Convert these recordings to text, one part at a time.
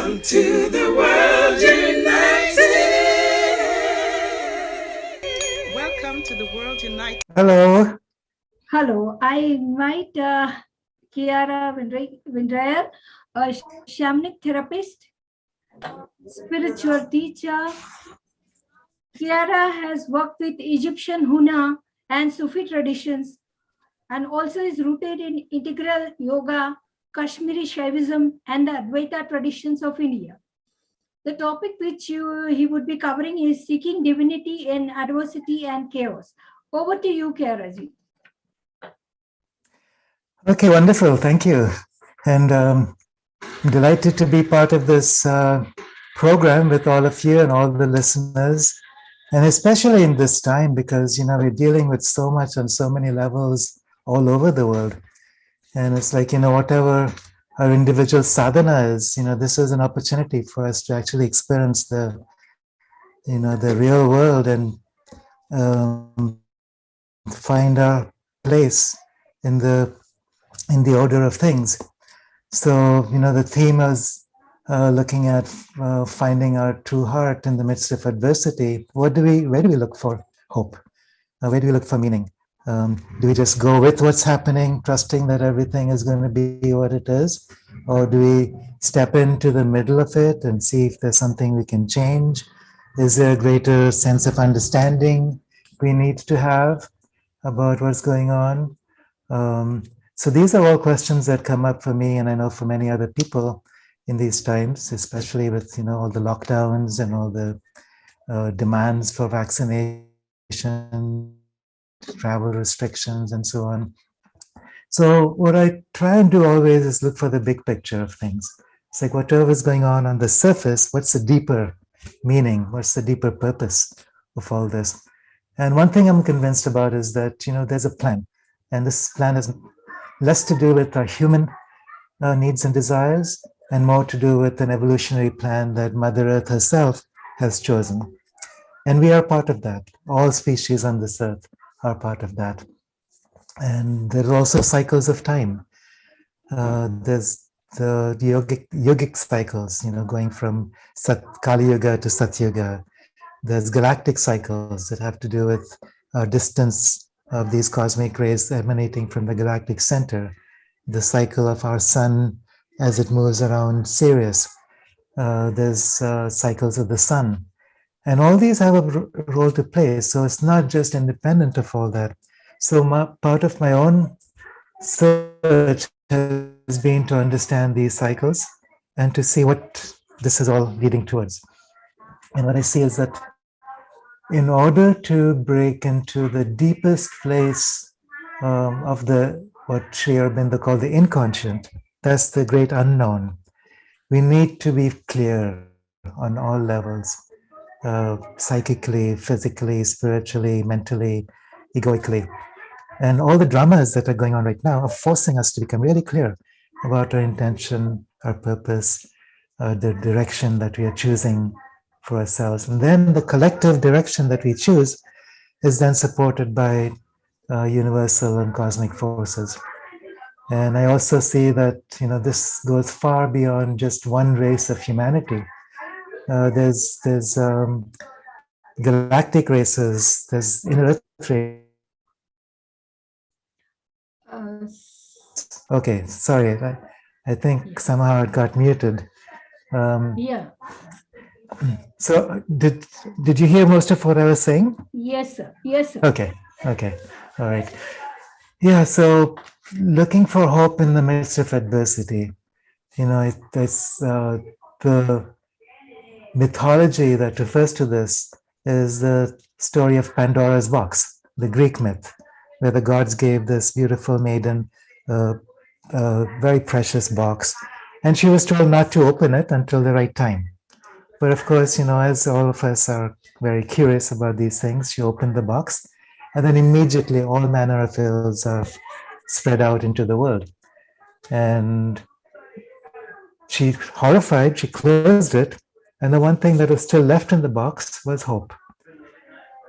Welcome to the World United. Welcome to the World United. Hello. Hello, I invite Kiara Windrider, a shamanic therapist, spiritual teacher. Kiara has worked with Egyptian Huna and Sufi traditions and also is rooted in integral yoga, Kashmiri Shaivism, and the Advaita traditions of India. The topic which he would be covering is seeking divinity in adversity and chaos. Over to you, Kiara ji. Okay, wonderful. Thank you. And I'm delighted to be part of this program with all of you and all the listeners. And especially in this time, because, we're dealing with so much on so many levels all over the world. And it's like, whatever our individual sadhana is, this is an opportunity for us to actually experience the real world and find our place in the order of things. So, the theme is looking at finding our true heart in the midst of adversity. Where do we look for hope? Where do we look for meaning? Do we just go with what's happening, trusting that everything is going to be what it is? Or do we step into the middle of it and see if there's something we can change? Is there a greater sense of understanding we need to have about what's going on? So these are all questions that come up for me, and I know for many other people in these times, especially with all the lockdowns and all the demands for vaccination, travel restrictions, and so on. So what I try and do always is look for the big picture of things. It's like whatever is going on the surface, what's the deeper meaning? What's the deeper purpose of all this? And one thing I'm convinced about is that, there's a plan. And this plan is less to do with our human needs and desires and more to do with an evolutionary plan that Mother Earth herself has chosen. And we are part of that. All species on this earth are part of that. And there are also cycles of time. There's the yogic cycles, going from Kali Yuga to Satyuga. There's galactic cycles that have to do with distance of these cosmic rays emanating from the galactic center. The cycle of our sun as it moves around Sirius. There's cycles of the sun. And all these have a role to play. So it's not just independent of all that. So part of my own search has been to understand these cycles and to see what this is all leading towards. And what I see is that in order to break into the deepest place of what Sri Aurobindo called the inconscient, that's the great unknown, we need to be clear on all levels. Psychically, physically, spiritually, mentally, egoically. And all the dramas that are going on right now are forcing us to become really clear about our intention, our purpose, the direction that we are choosing for ourselves. And then the collective direction that we choose is then supported by universal and cosmic forces. And I also see that, this goes far beyond just one race of humanity. There's galactic races, there's inner earth races. Okay, sorry, I think somehow it got muted. Yeah. So did you hear most of what I was saying? Yes, sir. Yes, sir. Okay, all right. Yeah, so looking for hope in the midst of adversity. It's the mythology that refers to this is the story of Pandora's box, the Greek myth, where the gods gave this beautiful maiden a very precious box, and she was told not to open it until the right time. But of course, as all of us are very curious about these things, she opened the box, and then immediately all manner of ills are spread out into the world. And she, horrified, she closed it, and the one thing that was still left in the box was hope.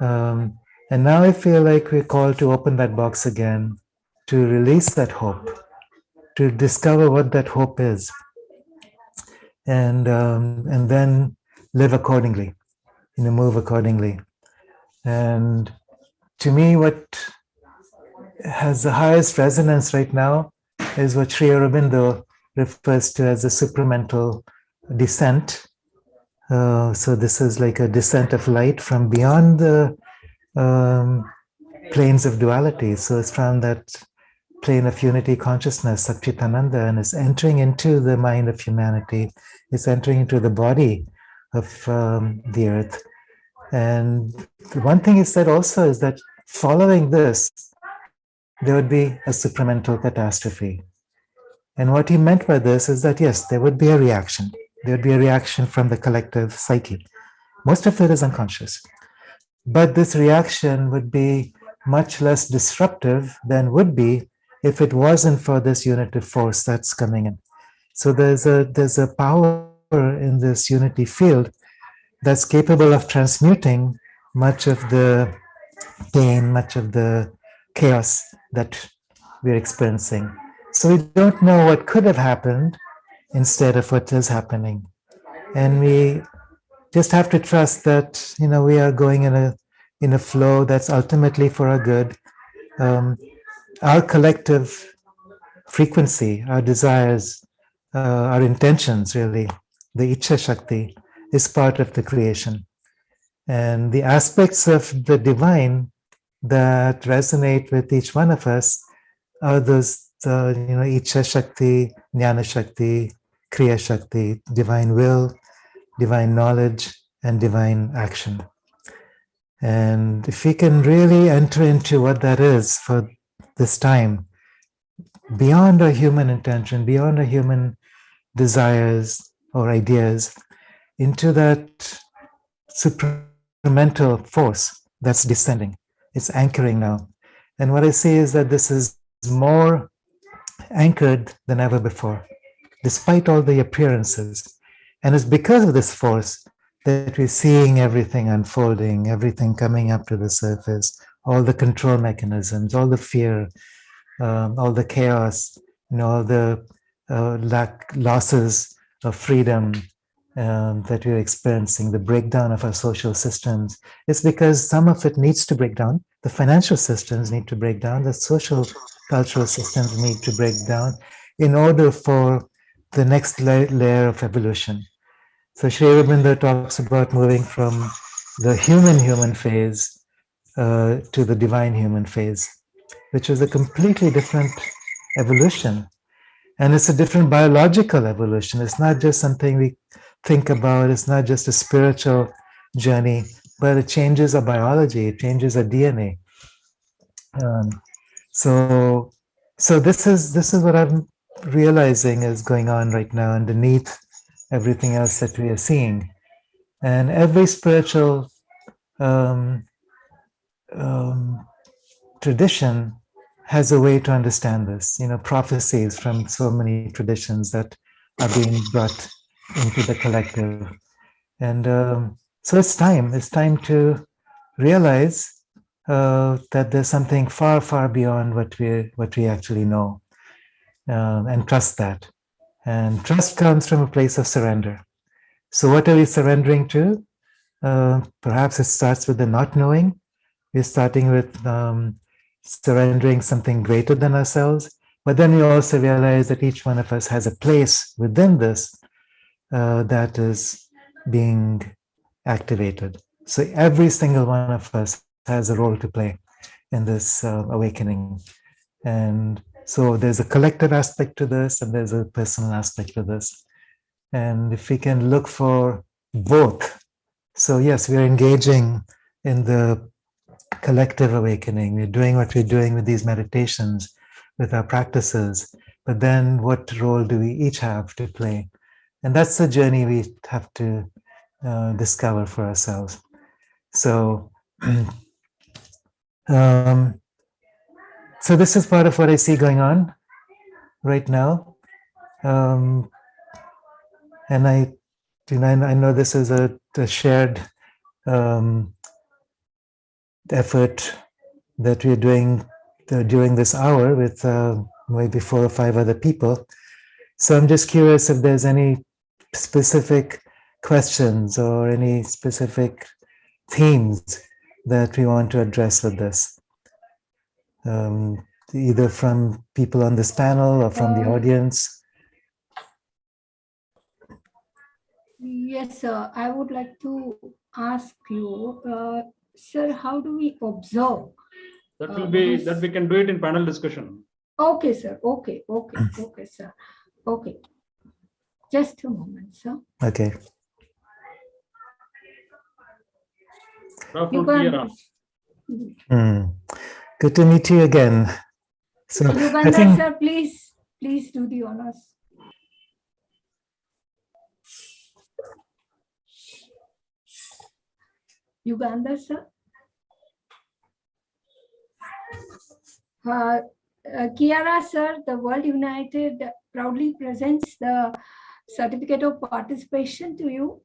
And now I feel like we're called to open that box again, to release that hope, to discover what that hope is. and then live accordingly, move accordingly. And to me, what has the highest resonance right now is what Sri Aurobindo refers to as a supramental descent. So this is like a descent of light from beyond the planes of duality. So it's from that plane of unity consciousness, Satchitananda, and is entering into the mind of humanity. It's entering into the body of the earth. And the one thing he said also is that following this, there would be a supramental catastrophe. And what he meant by this is that, yes, there would be a reaction. There would be a reaction from the collective psyche. Most of it is unconscious. But this reaction would be much less disruptive than would be if it wasn't for this unitive force that's coming in. So there's a power in this unity field that's capable of transmuting much of the pain, much of the chaos that we're experiencing. So we don't know what could have happened instead of what is happening. And we just have to trust that, we are going in a flow that's ultimately for our good. Our collective frequency, our desires, our intentions, really, the Ichha Shakti is part of the creation. And the aspects of the divine that resonate with each one of us are those, Ichha Shakti, Jnana Shakti, Kriya Shakti, divine will, divine knowledge, and divine action. And if we can really enter into what that is for this time, beyond our human intention, beyond our human desires or ideas, into that supramental force that's descending. It's anchoring now. And what I see is that this is more anchored than ever before, despite all the appearances. And it's because of this force that we're seeing everything unfolding, everything coming up to the surface, all the control mechanisms, all the fear, all the chaos, all the losses of freedom that we're experiencing, the breakdown of our social systems. It's because some of it needs to break down. The financial systems need to break down. The social, cultural systems need to break down in order for the next layer of evolution. So Sri Aurobindo talks about moving from the human phase to the divine human phase, which is a completely different evolution. And it's a different biological evolution. It's not just something we think about. It's not just a spiritual journey, but it changes our biology. It changes our DNA. So this is what I'm realizing is going on right now underneath everything else that we are seeing. And every spiritual tradition has a way to understand this. Prophecies from so many traditions that are being brought into the collective. And so it's time to realize that there's something far, far beyond what we actually know, and trust that. And trust comes from a place of surrender. So what are we surrendering to? Perhaps it starts with the not knowing. We're starting with surrendering something greater than ourselves. But then we also realize that each one of us has a place within this that is being activated. So every single one of us has a role to play in this awakening. And so there's a collective aspect to this, and there's a personal aspect to this. And if we can look for both, so yes, we're engaging in the collective awakening. We're doing what we're doing with these meditations, with our practices, but then what role do we each have to play? And that's the journey we have to discover for ourselves. So, so this is part of what I see going on right now. And I know this is a shared effort that we're doing during this hour with maybe 4 or 5 other people. So I'm just curious if there's any specific questions or any specific themes that we want to address with this? Either from people on this panel or from the audience? Yes, sir. I would like to ask you, sir, how do we observe? That will be that we can do it in panel discussion. Okay, sir. Okay, sir. Okay. Just a moment, sir. Okay. Kiara. Good to meet you again. So Yugandhar, sir, please do the honors. Yugandhar, sir. Kiara, sir, the World United proudly presents the certificate of participation to you.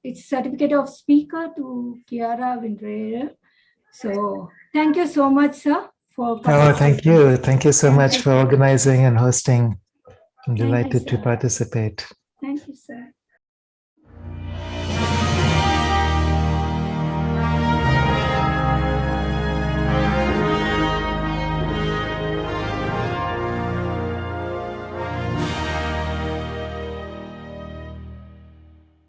It's certificate of speaker to Kiara Windrider. So thank you so much, sir, for participating. Thank you. Thank you so much for organizing and hosting. I'm delighted to participate. Thank you, sir.